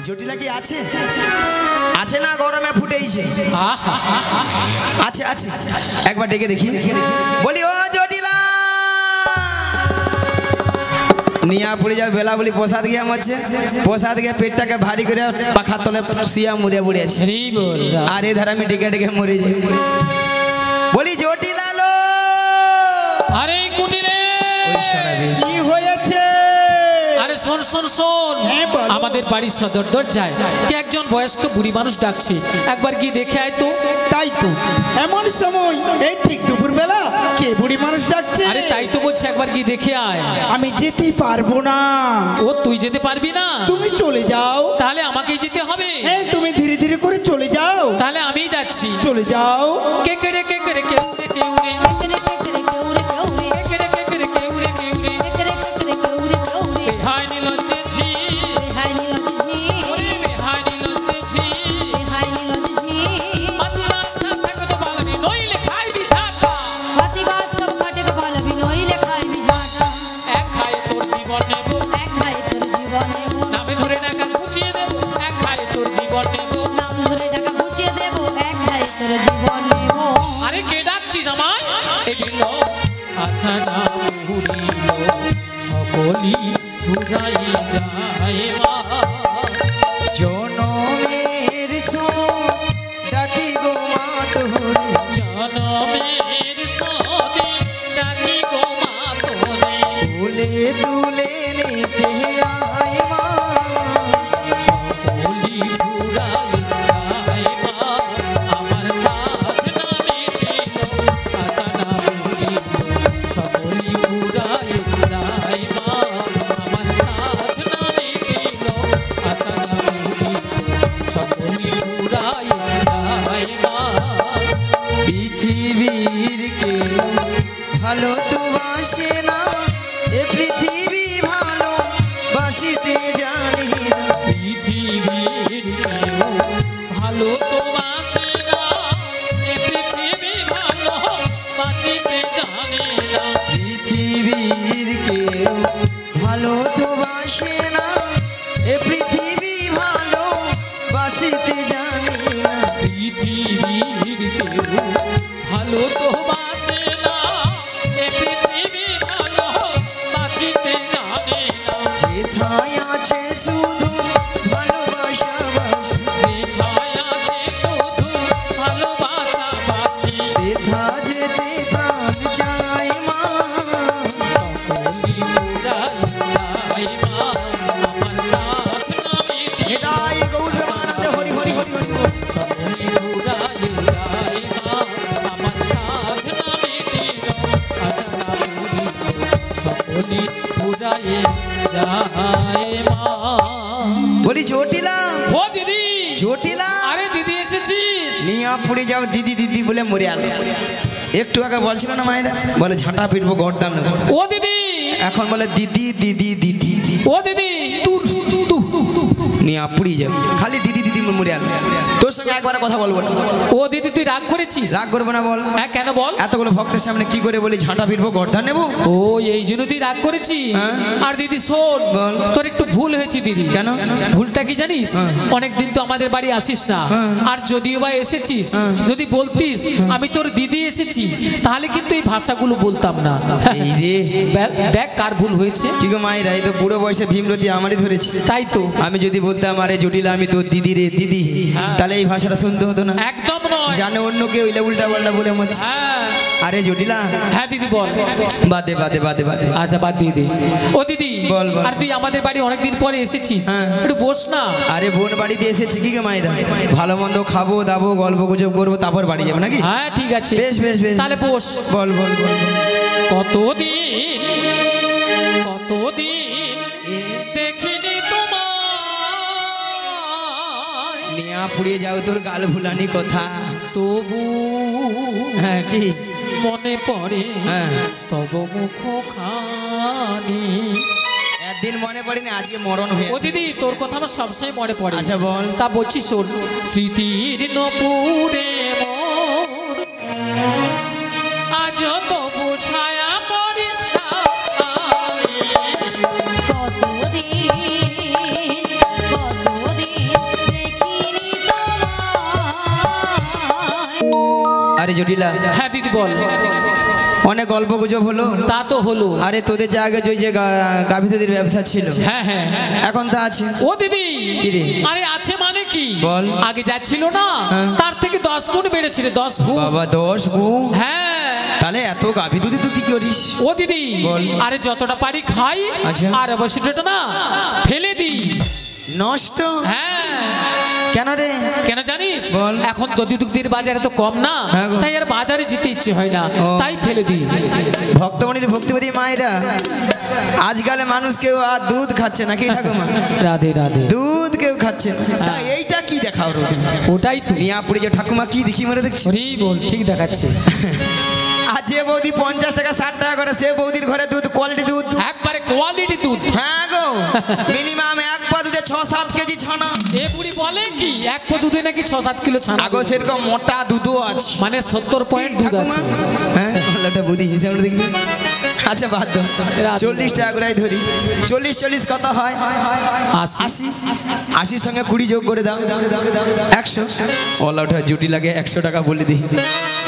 জটিলা কি আছে আছে না গরমে ফুটেইছে আছে আছে একবার ডেকে দেখি বলি ও জটিলা নিয়া পড়ে যাবে বেলা বলি প্রসাদ গিয়ে মরছে প্রসাদ গিয়ে পেটটাকে ভারী করে পাখার তলে শুয়া মরে পড়ে আছে আর এধার আমি ডেকে ডেকে মরে যাই বলি জটিলা লো আরে কুটিরে কি হয়েছে আরে শোন শোন শোন আমাদের বাড়ির সদর দরজায় কে একজন বয়স্ক বুড়ি মানুষ ডাকছে একবার গিয়ে দেখে আয় তো তাই তো এমন সময় এই ঠিক দুপুর বেলা কে বুড়ি মানুষ ডাকছে আরে তাই তো বলছে একবার গিয়ে দেখে আয় আমি যেতে পারবো না ও তুই যেতে পারবি না তুমি চলে যাও তাহলে আমাকেই যেতে হবে হ্যাঁ তুমি ধীরে ধীরে করে চলে যাও তাহলে আমিই যাচ্ছি চলে যাও কে কেড়ে কেউ রে কেউ রে কেউ রে কেড়ে কেউ রে কেউ রে কেউ রে হাই নীলঞ্জে ঝি ওরে হাই নীলঞ্জে ঝি মাছি মাছা থাকো তো বালবি নইলে খাইবি ঝাঁটা এক খায়ে তোর জীবন নেব নামে ধরে টাকা গুছিয়ে দেব এক খায়ে তোর জীবন নেব আরে কে ডাকছিস আমায় এলো আশা না ভুলিল সকলি ফুরাই যায় মা জনমের ডাকি গো মা তোরে জনমের সদে ডাকি গো মা তোরে তুলে তুলে নিতে আয় মা সকলি ফুরাই যায় মা আমার সাথ নামে দিল আশা না ভুলিল সকলি ফুরাই যায় মা আমার সাথ নামে দিল আশা না ভুলিল সকলি ফুরাই যায় মা পৃথিবীর কে ভালো তো বাসে না এ পৃথিবী ভালো বাসিতে জানি না পৃথিবীর কেউ ভালো তো বাসে না এ পৃথিবী ভালো বাঁচিতে জানে না পৃথিবীর কেউ ভালো তো বাসে না এ পৃথিবী ভালো বাসিতে জানি না পৃথিবীর কেউ ভালো তো বাসে না এ পৃথিবী ভালো বাঁচিতে জানে না যেথায় আছে শুধু ভালোবাসা বাসি যেথায় আছে শুধু ভালোবাসা বাসি সেথা যেতে প্রাণ চায় মা সকলি ফুরাই যায় মা আমার সাথ নামে দিল এটাই গৌর প্রেমানন্দে হরি হরি হরি হরি বল। সকলি ফুরাই যায় মা আমার সাথ নামে দিল আশা না ভুলিল সকলি ফুরাই যায় মা বলি জটিলা ও দিদি জটিলা আরে দিদি এসেছিস নিয়া পড়ে যাও দিদি দিদি বলে মরে আলো একটু আগে বলছিল না মায়েরা বলে ঝাঁটা পিটবো গড়দান নেবো ও দিদি এখন বলে দিদি দিদি দিদি ও দিদি নিয়া পড়ে যাবে খালি দিদি দিদি মরে আলো তোর সঙ্গে একবার কথা বলবো না ও দিদি তুই রাগ করেছিস রাগ করবো না বল হ্যাঁ কেন বল এতগুলো ভক্তের সামনে কি করে বলি ঝাঁটা পিটবো গড়দান নেবো ও এই জন্য তুই রাগ করেছিস হ্যাঁ। আর দিদি শোন বল। তোর একটু ভুল হয়েছে দিদি কেন? ভুলটা কি জানিস অনেকদিন তো আমাদের বাড়ি আসিস না আর যদিও বা এসেছিস যদি বলতিস আমি তোর দিদি এসেছি তাহলে কিন্তু এই ভাষাগুলো বলতাম না এই রে দেখ কার ভুল হয়েছে কি গো মায়েরা এই তো বুড়ো বয়সে ভীমরতি আমারই ধরেছে তাই তো আমি যদি বলতাম আরে জটিলা আমি তোর দিদি রে দিদি তাহলে এই ভাষাটা শুনতে হতো না একদম নয় জানে অন্য কেউ ইলে উল্টা পাল্টা বলে মরছে হ্যাঁ আরে জটিলা হ্যাঁ দিদি বল বাদে বাদে বাদে বাদে আচ্ছা বাদ দিয়ে দে ও দিদি বল, বল। আর তুই আমাদের বাড়ি অনেকদিন পরে এসেছিস হ্যাঁ। একটু বস না আরে বোন বাড়িতে এসেছি কি গে মায়েরা ভালো মন্দ খাবো দাবো গল্প গুজব করবো তারপর বাড়ি যাবো নাকি হ্যাঁ ঠিক আছে বেশ বেশ বেশ তাহলে বস বল বল বল কতদিন দেখিনি তোমায় নিয়া পুড়িয়ে যাও তোর গাল ভুলানি কথা তবু হ্যাঁ কি মনে পড়ে হ্যাঁ তব মুখখানি একদিন মনে পড়েনি আজকে মরণ হয়ে ও দিদি তোর কথা আমার সবসময় মনে পড়ে আচ্ছা বল তা বলছি শোন স্মৃতির নপুরে মোর আজ তবু ছায়া পড়ে কতদিন আরে জটিলা, হ্যাঁ দিদি বল। অনেক গল্প গুজব হলো। তা তো হলো। আরে তোদের যে আগে যে গাভী দুধের ব্যবসা ছিল, হ্যাঁ হ্যাঁ এখন তা আছে? ও দিদি, কি রে? আরে আছে মানে কি বল। আগে যা ছিল না তার থেকে 10 গুণ বেড়েছে রে, 10 গুণ। বাবা 10 গুণ? হ্যাঁ। তাহলে এত গাভী দুধ তুই কি করিস? ও দিদি বল। আরে যতটা পারি খাই, আচ্ছা। আর অবশিষ্টটা না ফেলে দিই। নষ্ট? হ্যাঁ। কেন রে? কেন জানিস? বল। এখন দধি দুগ্ধের বাজারে তো কম না, হ্যাঁ গো। তাই আর বাজারে যেতে ইচ্ছে হয় না, ও। তাই ফেলে দিই। ভক্তমণির ভক্তিপতি মায়েরা, আজকালে মানুষ কেউ আর দুধ খাচ্ছে না কি ঠাকুমা? রাধে রাধে। দুধ কেউ খাচ্ছে না। তা এইটা কি দেখাও রোজ? ওটাই তো। মিয়াপুরি যে ঠাকুমা কি দেখি মরে দেখছি। হরি বল, ঠিক দেখাচ্ছে। আর যে বৌদি 50 টাকা 60 টাকা করে, সে বৌদির ঘরে দুধ কোয়ালিটি দুধ। একবারে কোয়ালিটি দুধ। হ্যাঁ গো, মিনিমাম এক পা দুধে 6-7 কেজি ছানা। এ বুড়ি বলে কি এক পো দুধে নাকি 6-7 কিলো ছানা? আগো সেরকম মোটা দুধও আছে, মানে 70 পয়েন্ট দুধ আছে। হ্যাঁ ওটা বুদ্ধি হিসাব দেখবি। আচ্ছা বাদ দাও, 40 টাকা করে ধরি। 40 কত হয়? 80। 80 সঙ্গে 20 যোগ করে দাও, 100। ওলাটা জুটি লাগে 100 টাকা বলে দিই।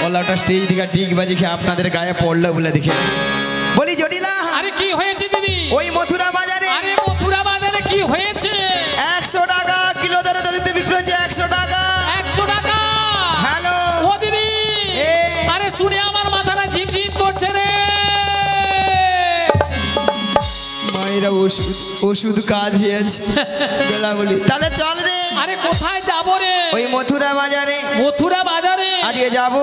ওলাটা স্টেজ দিকে ডিগ বাজি খেয়ে আপনাদের গায়ে পড়লো বলে দেখে বলি জটিলা। আরে কি হয়েছে দিদি? ওই মথুরা বাজারে, আরে মথুরা বাজারে কি হয়েছে? 100 টাকা কিলো দরে দলিতে বিক্রি হচ্ছে। 100 টাকা। 100 টাকা? হ্যালো ও দিদি, আরে শুনে আমার মাথাটা ঝিমঝিম করছে রে। মায়েরা ওষুধ কাজ হয়েছে বেলা বলি। তাহলে চল রে। আরে কোথায় যাব রে? ওই মথুরা বাজারে। মথুরা বাজারে আজকে যাব।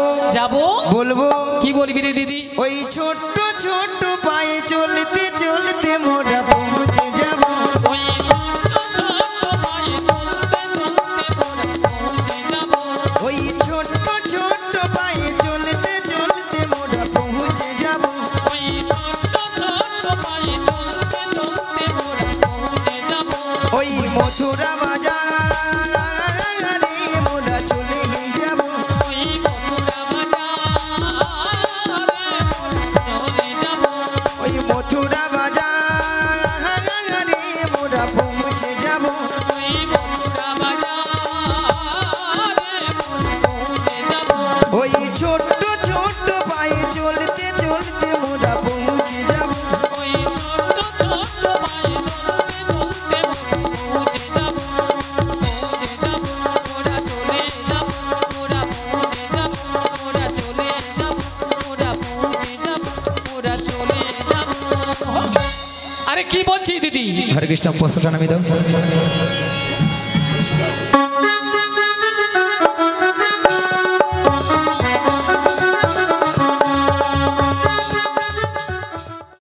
বলবো কি বলবি রে দিদি? ওই ছোট্ট ছোট্ট পায়ে চলতে চলতে মোরা পৌঁছে যাব। ওই ছোট্ট ছোট্ট পায়ে চলতে চলতে মোরা পৌঁছে যাব। ওই ছোট্ট ছোট্ট পায়ে চলতে চলতে মোরা পৌঁছে যাব। ওই ছোট্ট ছোট্ট পায়ে চলতে চলতে মোরা পৌঁছে যাব। ওই মথুরা বাজারে মোরা চলে যাব। ওই মথুরা বাজারে চলে যাব। ওই মথুরা বাজারে মোরা পৌঁছে যাব। ওই মথুরা বাজারে পৌঁছে যাব। ওই ছোট্ট ছোট্ট পায়ে চলতে চলতে মোরা পৌঁছে যাব। ওই ছোট্ট ছোট্ট পায়ে চলতে চলতে মোরা পৌঁছে যাব। পৌঁছে যাব, মোরা চলে যাব, মোরা পৌঁছে যাব, মোরা চলে যাব, মোরা পৌঁছে যাব, মোরা চলে যাব। আরে কি বলছি দিদি? হরে কৃষ্ণ, 500 টাকা নামিয়ে দাও।